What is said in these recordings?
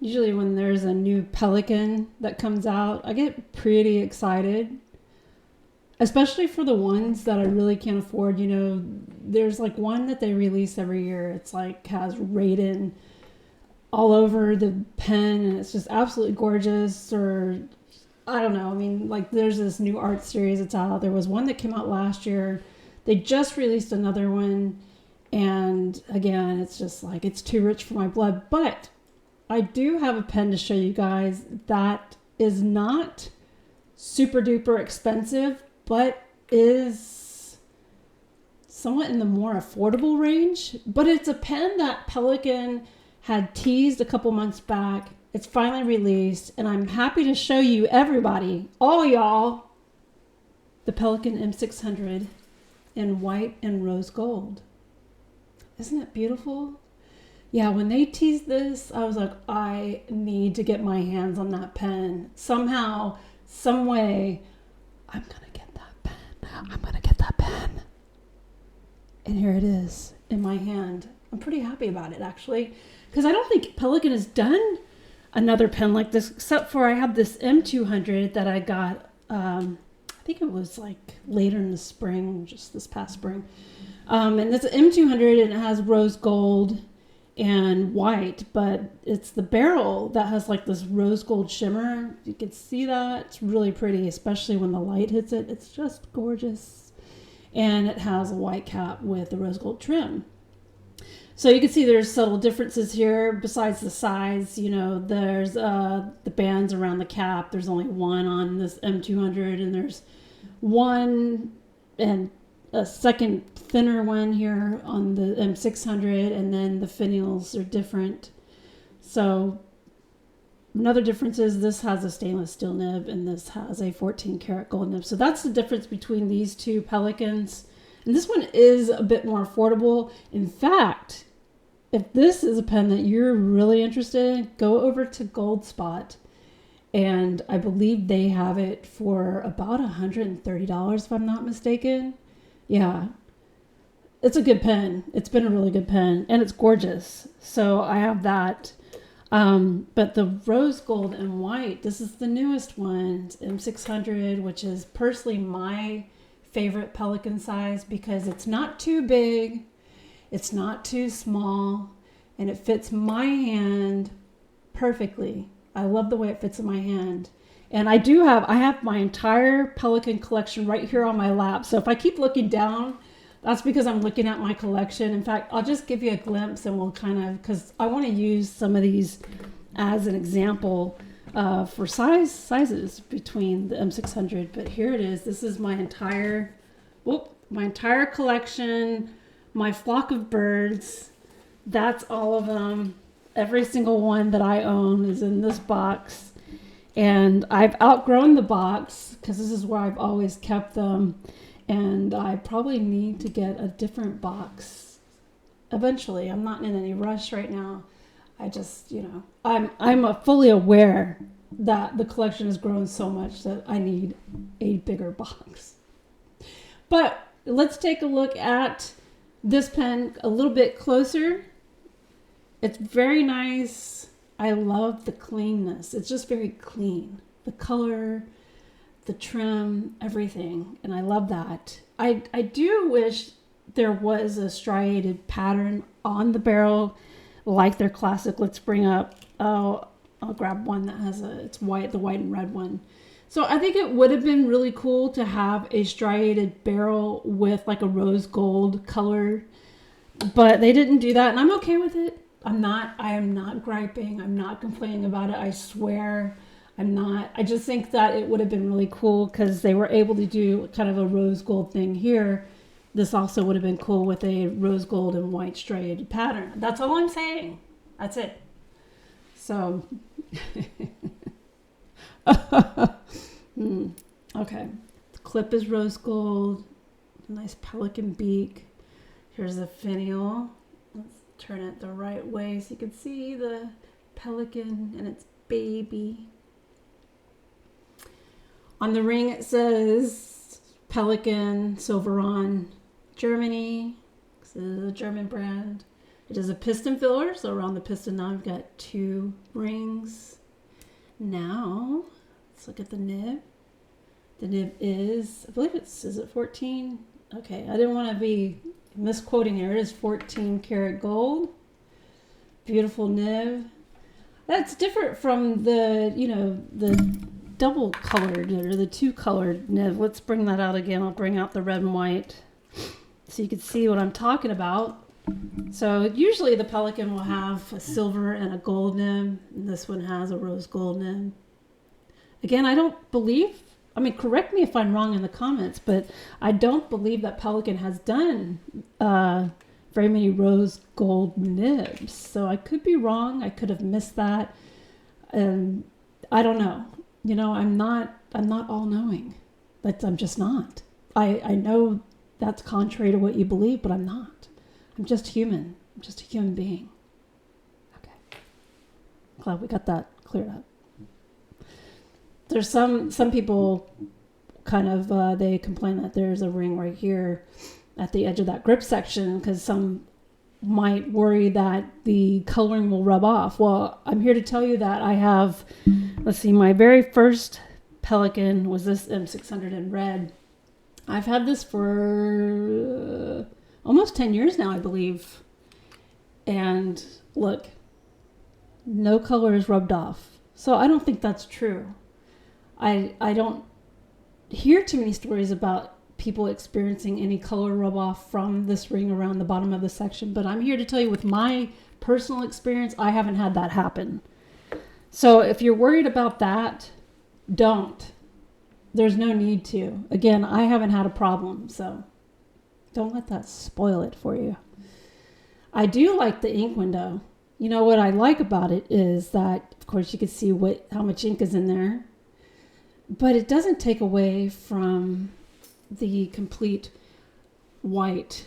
Usually when there's a new Pelikan that comes out, I get pretty excited. Especially for the ones that I really can't afford. You know, there's like one that they release every year. It's like has Raiden all over the pen and it's just absolutely gorgeous. Or I don't know. I mean, like there's this new art series that's out. There was one that came out last year. They just released another one. And again, it's just like it's too rich for my blood. But I do have a pen to show you guys that is not super duper expensive, but is somewhat in the more affordable range. But it's a pen that Pelikan had teased a couple months back. It's finally released, and I'm happy to show you, everybody, all y'all, the Pelikan M600 in white and rose gold. Isn't it beautiful? Yeah, when they teased this, I was like, I need to get my hands on that pen. Somehow, some way, I'm going to get that pen. I'm going to get that pen. And here it is in my hand. I'm pretty happy about it, actually. Because I don't think Pelikan has done another pen like this, except for I have this M200 that I got, I think it was like later in the spring, just this past spring. And it's an M200 and it has rose gold and white, but it's the barrel that has like this rose gold shimmer. You can see that. It's really pretty, especially when the light hits it. It's just gorgeous. And it has a white cap with the rose gold trim. So you can see there's subtle differences here besides the size. You know, there's the bands around the cap. There's only one on this M200 and there's one and a second thinner one here on the M600, and then the finials are different. So another difference is this has a stainless steel nib and this has a 14 karat gold nib. So that's the difference between these two Pelikans. And this one is a bit more affordable. In fact, if this is a pen that you're really interested in, go over to Gold Spot. And I believe they have it for about $130 if I'm not mistaken. Yeah, it's a good pen. It's been a really good pen, and it's gorgeous. So I have that. But the rose gold and white, this is the newest one, M600, which is personally my favorite Pelikan size because it's not too big, it's not too small, and it fits my hand perfectly. I love the way it fits in my hand. And I have my entire Pelikan collection right here on my lap. So if I keep looking down, that's because I'm looking at my collection. In fact, I'll just give you a glimpse and we'll kind of, because I want to use some of these as an example for sizes between the M600. But here it is. This is my entire collection, my flock of birds. That's all of them. Every single one that I own is in this box. And I've outgrown the box because this is where I've always kept them. And I probably need to get a different box eventually. I'm not in any rush right now. I just, I'm fully aware that the collection has grown so much that I need a bigger box. But let's take a look at this pen a little bit closer. It's very nice. I love the cleanness. It's just very clean. The color, the trim, everything. And I love that. I do wish there was a striated pattern on the barrel like their classic. Let's bring up, I'll grab one that has it's white, the white and red one. So I think it would have been really cool to have a striated barrel with like a rose gold color, but they didn't do that and I'm okay with it. I am not griping. I'm not complaining about it. I swear I'm not. I just think that it would have been really cool because they were able to do kind of a rose gold thing here. This also would have been cool with a rose gold and white striated pattern. That's all I'm saying. That's it. So, okay. The clip is rose gold. Nice Pelikan beak. Here's the finial. Turn it the right way so you can see the Pelikan and its baby. On the ring it says Pelikan Silveron Germany. This is a German brand. It is a piston filler, so around the piston now I've got 2 rings. Now, let's look at the nib. The nib is, I believe is it 14? Okay, I didn't want to be misquoting here. It is 14 karat gold. Beautiful nib. That's different from the, the double colored or the 2 colored nib. Let's bring that out again. I'll bring out the red and white so you can see what I'm talking about. So usually the Pelikan will have a silver and a gold nib. And this one has a rose gold nib. Again, I don't believe, correct me if I'm wrong in the comments, but I don't believe that Pelikan has done very many rose gold nibs. So I could be wrong. I could have missed that. I don't know. I'm not all knowing. I'm just not. I know that's contrary to what you believe, but I'm not. I'm just human. I'm just a human being. Okay. Glad we got that cleared up. There's some people kind of, they complain that there's a ring right here at the edge of that grip section because some might worry that the coloring will rub off. Well, I'm here to tell you that I have, my very first Pelikan was this M600 in red. I've had this for almost 10 years now, I believe. And look, no color is rubbed off. So I don't think that's true. I don't hear too many stories about people experiencing any color rub off from this ring around the bottom of the section, but I'm here to tell you with my personal experience, I haven't had that happen. So if you're worried about that, don't. There's no need to. Again, I haven't had a problem, so don't let that spoil it for you. I do like the ink window. What I like about it is that, of course, you can see how much ink is in there, but it doesn't take away from the complete white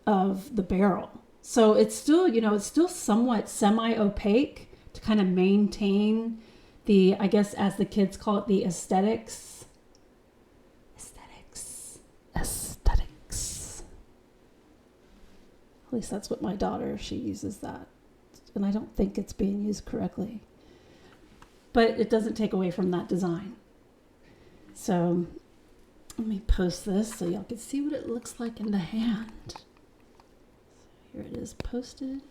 of the barrel. So it's still, it's still somewhat semi-opaque to kind of maintain the, I guess as the kids call it, the aesthetics. At least that's what my daughter, she uses that. And I don't think it's being used correctly. But it doesn't take away from that design. So let me post this so y'all can see what it looks like in the hand. So here it is posted.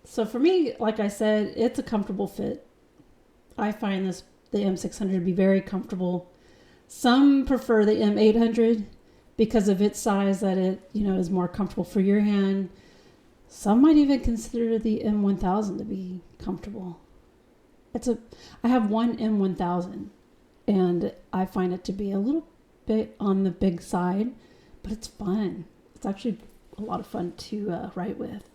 So for me, like I said, it's a comfortable fit. I find the M600 to be very comfortable. Some prefer the M800 because of its size, that it, is more comfortable for your hand. Some might even consider the M1000 to be comfortable. I have one M1000 and I find it to be a little bit on the big side, but it's fun. It's actually a lot of fun to write with.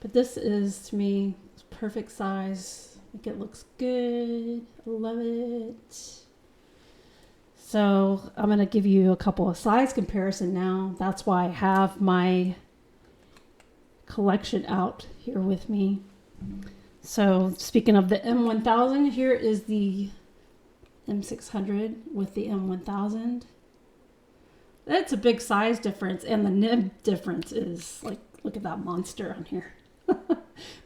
But this is, to me, perfect size. I think it looks good. I love it. So I'm going to give you a couple of size comparison now. That's why I have my collection out here with me. So speaking of the M1000, here is the M600 with the M1000. That's a big size difference, and the nib difference is like, look at that monster on here.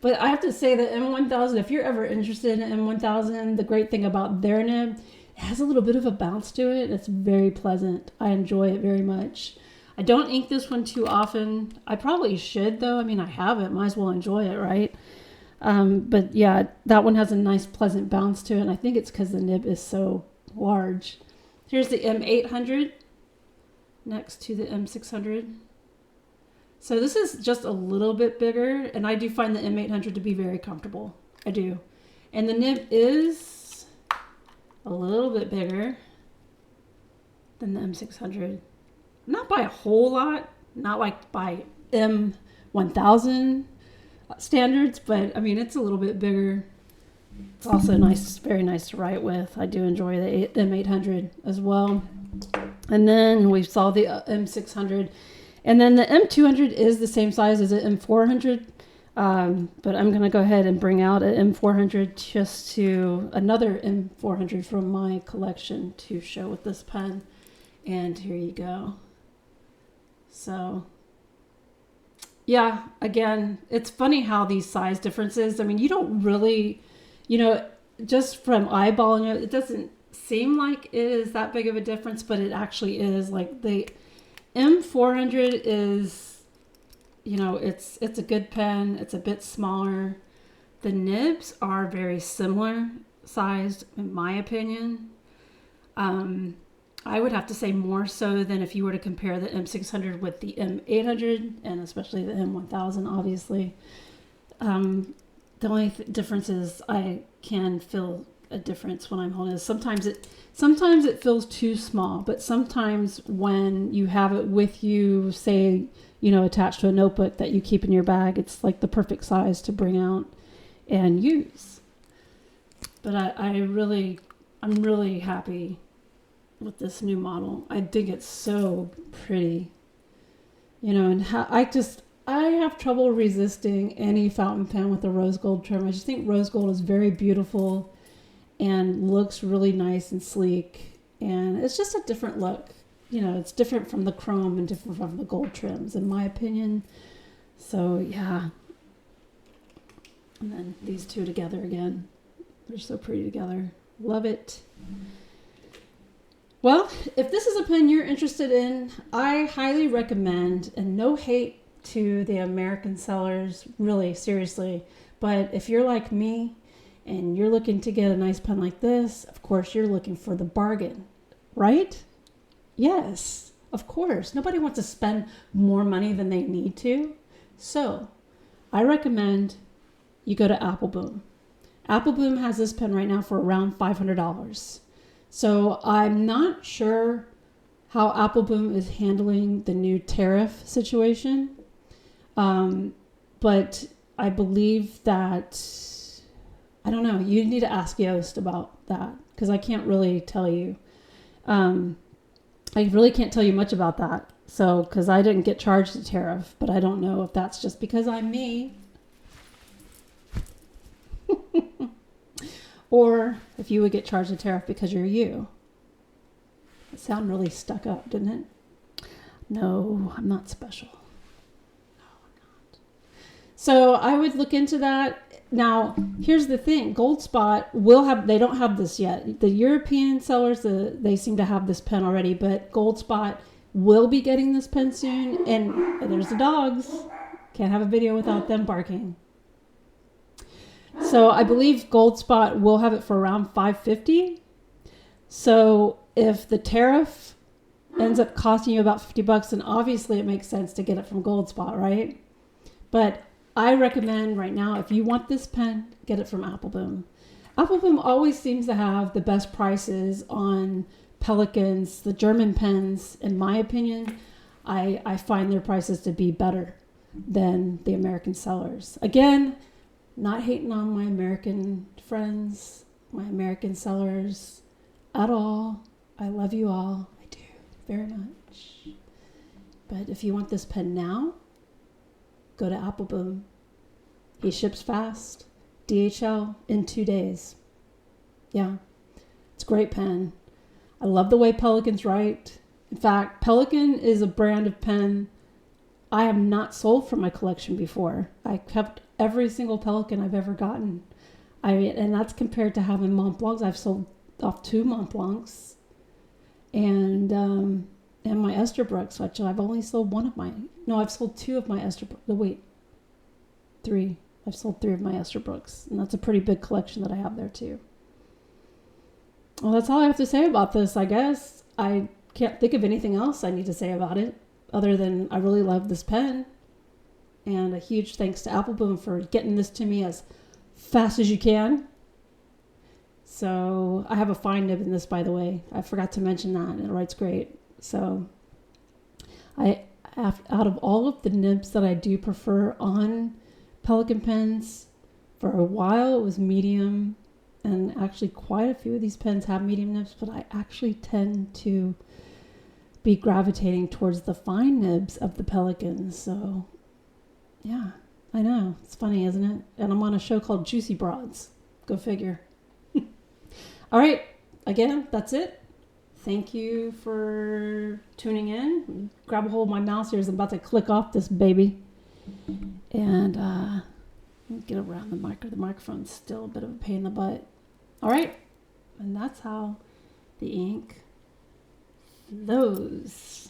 But I have to say the M1000, if you're ever interested in M1000, the great thing about their nib, it has a little bit of a bounce to it. It's very pleasant. I enjoy it very much. I don't ink this one too often. I probably should though. I have it, might as well enjoy it, right? But yeah, that one has a nice pleasant bounce to it. And I think it's because the nib is so large. Here's the M800 next to the M600. So this is just a little bit bigger, and I do find the M800 to be very comfortable. I do. And the nib is a little bit bigger than the M600. Not by a whole lot, not like by M1000 standards, but it's a little bit bigger. It's also nice, very nice to write with. I do enjoy the M800 as well. And then we saw the M600. And then the M200 is the same size as the M400. But I'm going to go ahead and bring out an M400, just to another M400 from my collection to show with this pen. And here you go. So Yeah, again, it's funny how these size differences, I mean, you don't really, you know, just from eyeballing it, it doesn't seem like it is that big of a difference, but it actually is. Like the M400 is, it's a good pen. It's a bit smaller. The nibs are very similar sized, in my opinion. I would have to say more so than if you were to compare the M600 with the M800 and especially the M1000, obviously. The only difference is I can feel a difference when I'm holding it. Sometimes it feels too small, but sometimes when you have it with you, say, attached to a notebook that you keep in your bag, it's like the perfect size to bring out and use. But I'm really happy with this new model. I think it's so pretty, and I have trouble resisting any fountain pen with a rose gold trim. I just think rose gold is very beautiful and looks really nice and sleek, and it's just a different look. It's different from the chrome and different from the gold trims, in my opinion. So yeah. And then these two together again. They're so pretty together. Love it. Well, if this is a pen you're interested in, I highly recommend, and no hate to the American sellers, really, seriously. But if you're like me and you're looking to get a nice pen like this, of course, you're looking for the bargain, right? Yes, of course. Nobody wants to spend more money than they need to. So I recommend you go to Appelboom. Appelboom has this pen right now for around $500. So I'm not sure how Appelboom is handling the new tariff situation. But I believe that, I don't know, you need to ask Joost about that because I can't really tell you. I really can't tell you much about that. So, because I didn't get charged the tariff, but I don't know if that's just because I'm me. Or if you would get charged a tariff because you're you. It sounded really stuck up, didn't it? No, I'm not special. No, I'm not. So I would look into that. Now, here's the thing. Goldspot they don't have this yet. The European sellers, they seem to have this pen already, but Goldspot will be getting this pen soon. And there's the dogs. Can't have a video without them barking. So I believe Goldspot will have it for around $550. So if the tariff ends up costing you about $50, then obviously it makes sense to get it from Goldspot, right? But I recommend right now, if you want this pen, get it from Appelboom. Appelboom always seems to have the best prices on Pelikans, the German pens. In my opinion, I find their prices to be better than the American sellers. Again, not hating on my American friends, my American sellers at all. I love you all. I do very much. But if you want this pen now, go to Appelboom. He ships fast. DHL in 2 days. Yeah, it's a great pen. I love the way Pelikan's write. In fact, Pelikan is a brand of pen I have not sold from my collection before. I kept every single Pelikan I've ever gotten. And that's compared to having Mont Blancs. I've sold off 2 Mont Blancs and my Esterbrookes, which I've only sold I've sold 2 of my Esterbrookes. 3. I've sold 3 of my Esterbrookes, and that's a pretty big collection that I have there too. Well, that's all I have to say about this, I guess. I can't think of anything else I need to say about it other than I really love this pen. And a huge thanks to Appelboom for getting this to me as fast as you can. So I have a fine nib in this, by the way. I forgot to mention that. It writes great. So out of all of the nibs that I do prefer on Pelikan pens, for a while it was medium. And actually quite a few of these pens have medium nibs, but I actually tend to be gravitating towards the fine nibs of the Pelikans. So yeah, I know. It's funny, isn't it? And I'm on a show called Juicy Broads. Go figure. All right. Again, that's it. Thank you for tuning in. Grab a hold of my mouse here as I'm about to click off this baby. And get around the mic. The microphone's still a bit of a pain in the butt. All right, and that's how the ink flows.